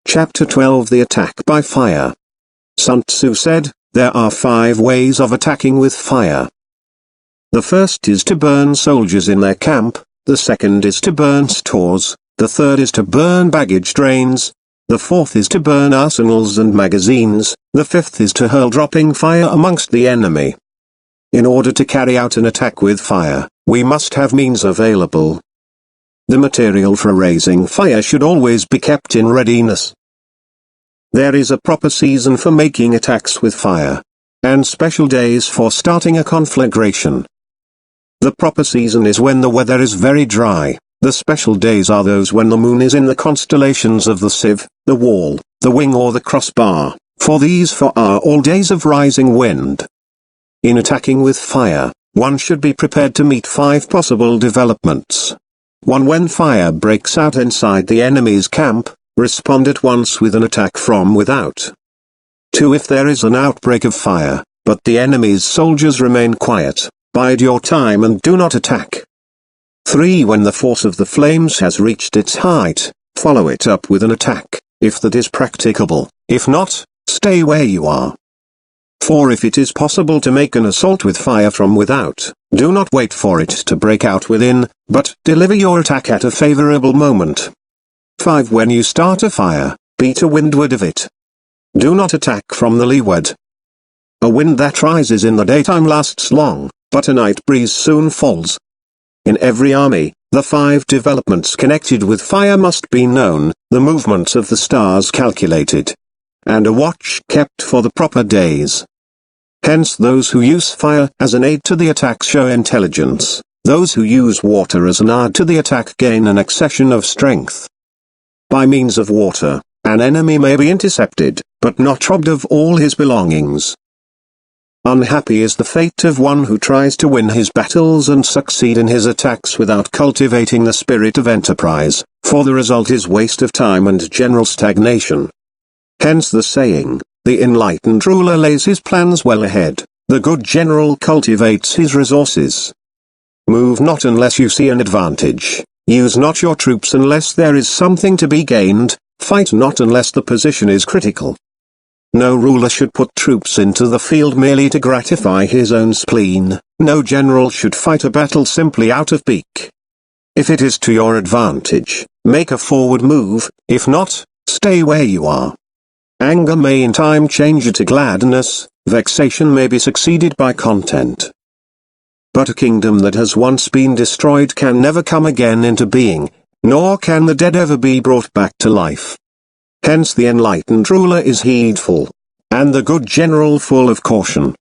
Chapter 12 The Attack by Fire. Sun Tzu said, there are 5 ways of attacking with fire. The first is to burn soldiers in their camp, the second is to burn stores, the third is to burn baggage trains, the fourth is to burn arsenals and magazines, the fifth is to hurl dropping fire amongst the enemy. In order to carry out an attack with fire, we must have means available. The material for raising fire should always be kept in readiness. There is a proper season for making attacks with fire, and special days for starting a conflagration. The proper season is when the weather is very dry. The special days are those when the moon is in the constellations of the sieve, the wall, the wing or the crossbar, for these 4 are all days of rising wind. In attacking with fire, one should be prepared to meet 5 possible developments. 1. When fire breaks out inside the enemy's camp, respond at once with an attack from without. 2. If there is an outbreak of fire, but the enemy's soldiers remain quiet, bide your time and do not attack. 3. When the force of the flames has reached its height, follow it up with an attack, if that is practicable. If not, stay where you are. 4. If it is possible to make an assault with fire from without, do not wait for it to break out within, but deliver your attack at a favorable moment. 5. When you start a fire, be to windward of it. Do not attack from the leeward. A wind that rises in the daytime lasts long, but a night breeze soon falls. In every army, the 5 developments connected with fire must be known, the movements of the stars calculated, and a watch kept for the proper days. Hence those who use fire as an aid to the attack show intelligence, those who use water as an aid to the attack gain an accession of strength. By means of water, an enemy may be intercepted, but not robbed of all his belongings. Unhappy is the fate of one who tries to win his battles and succeed in his attacks without cultivating the spirit of enterprise, for the result is waste of time and general stagnation. Hence the saying, the enlightened ruler lays his plans well ahead, the good general cultivates his resources. Move not unless you see an advantage. Use not your troops unless there is something to be gained, fight not unless the position is critical. No ruler should put troops into the field merely to gratify his own spleen, no general should fight a battle simply out of pique. If it is to your advantage, make a forward move, if not, stay where you are. Anger may in time change to gladness, vexation may be succeeded by content. But a kingdom that has once been destroyed can never come again into being, nor can the dead ever be brought back to life. Hence the enlightened ruler is heedful, and the good general full of caution.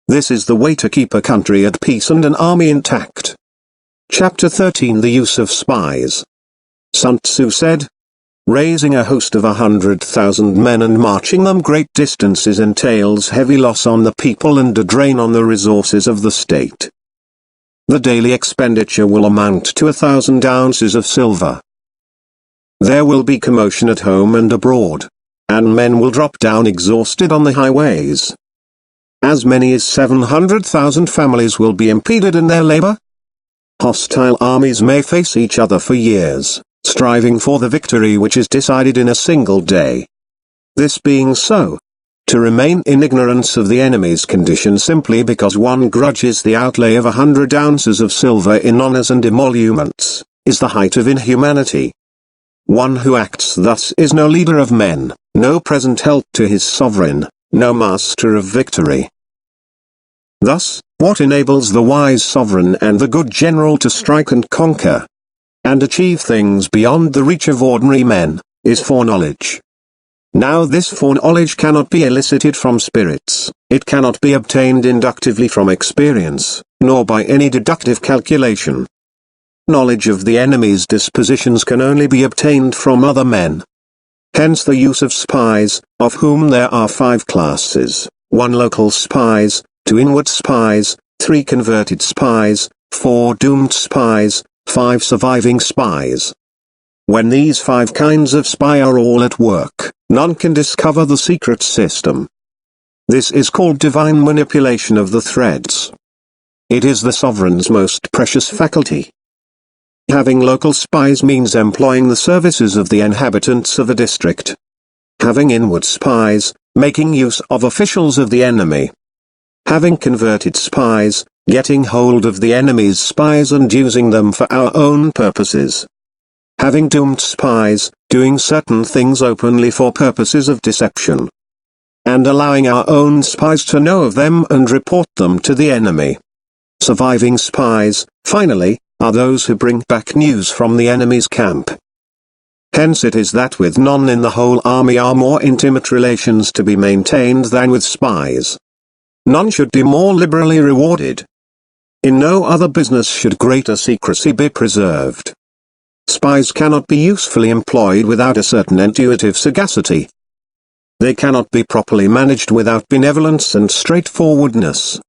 This is the way to keep a country at peace and an army intact. Chapter 13 The Use of Spies. Sun Tzu said, raising a host of 100,000 men and marching them great distances entails heavy loss on the people and a drain on the resources of the state. The daily expenditure will amount to 1,000 ounces of silver. There will be commotion at home and abroad, and men will drop down exhausted on the highways. As many as 700,000 families will be impeded in their labor. Hostile armies may face each other for years, striving for the victory which is decided in a single day. This being so, to remain in ignorance of the enemy's condition simply because one grudges the outlay of 100 ounces of silver in honors and emoluments, is the height of inhumanity. One who acts thus is no leader of men, no present help to his sovereign, no master of victory. Thus, what enables the wise sovereign and the good general to strike and conquer, and achieve things beyond the reach of ordinary men, is foreknowledge. Now this foreknowledge cannot be elicited from spirits, it cannot be obtained inductively from experience, nor by any deductive calculation. Knowledge of the enemy's dispositions can only be obtained from other men. Hence the use of spies, of whom there are 5 classes, 1 local spies, 2 inward spies, 3 converted spies, 4 doomed spies, 5 surviving spies. When these 5 kinds of spy are all at work, none can discover the secret system. This is called divine manipulation of the threads. It is the sovereign's most precious faculty. Having local spies means employing the services of the inhabitants of a district. Having inward spies, making use of officials of the enemy. Having converted spies, getting hold of the enemy's spies and using them for our own purposes. Having doomed spies, doing certain things openly for purposes of deception. And allowing our own spies to know of them and report them to the enemy. Surviving spies, finally, are those who bring back news from the enemy's camp. Hence it is that with none in the whole army are more intimate relations to be maintained than with spies. None should be more liberally rewarded. In no other business should greater secrecy be preserved. Spies cannot be usefully employed without a certain intuitive sagacity. They cannot be properly managed without benevolence and straightforwardness.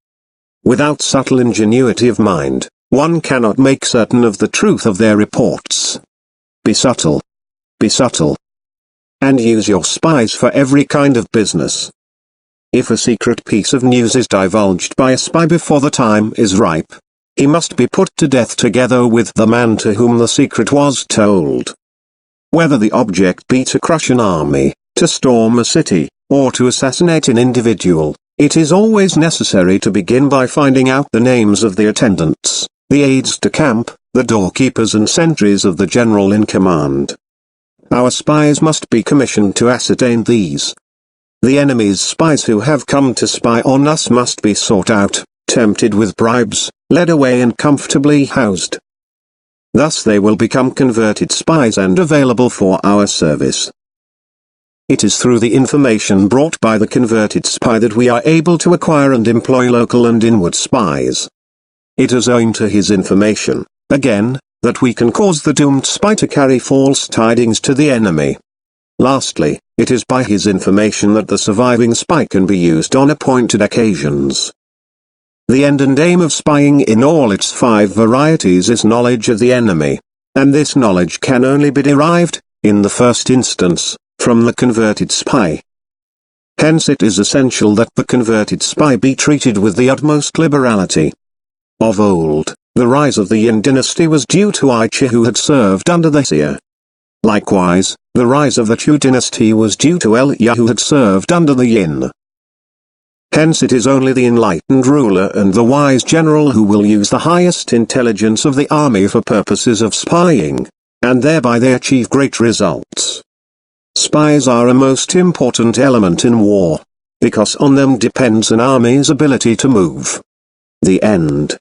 Without subtle ingenuity of mind, one cannot make certain of the truth of their reports. Be subtle. Be subtle. And use your spies for every kind of business. If a secret piece of news is divulged by a spy before the time is ripe, he must be put to death together with the man to whom the secret was told. Whether the object be to crush an army, to storm a city, or to assassinate an individual, it is always necessary to begin by finding out the names of the attendants, the aides de camp, the doorkeepers and sentries of the general in command. Our spies must be commissioned to ascertain these. The enemy's spies who have come to spy on us must be sought out, tempted with bribes, led away and comfortably housed. Thus they will become converted spies and available for our service. It is through the information brought by the converted spy that we are able to acquire and employ local and inward spies. It is owing to his information, again, that we can cause the doomed spy to carry false tidings to the enemy. Lastly, it is by his information that the surviving spy can be used on appointed occasions. The end and aim of spying in all its 5 varieties is knowledge of the enemy, and this knowledge can only be derived, in the first instance, from the converted spy. Hence it is essential that the converted spy be treated with the utmost liberality. Of old, the rise of the Yin dynasty was due to Aichi who had served under the Xia. Likewise, the rise of the Chu dynasty was due to Elia who had served under the Yin. Hence it is only the enlightened ruler and the wise general who will use the highest intelligence of the army for purposes of spying, and thereby they achieve great results. Spies are a most important element in war, because on them depends an army's ability to move. The end.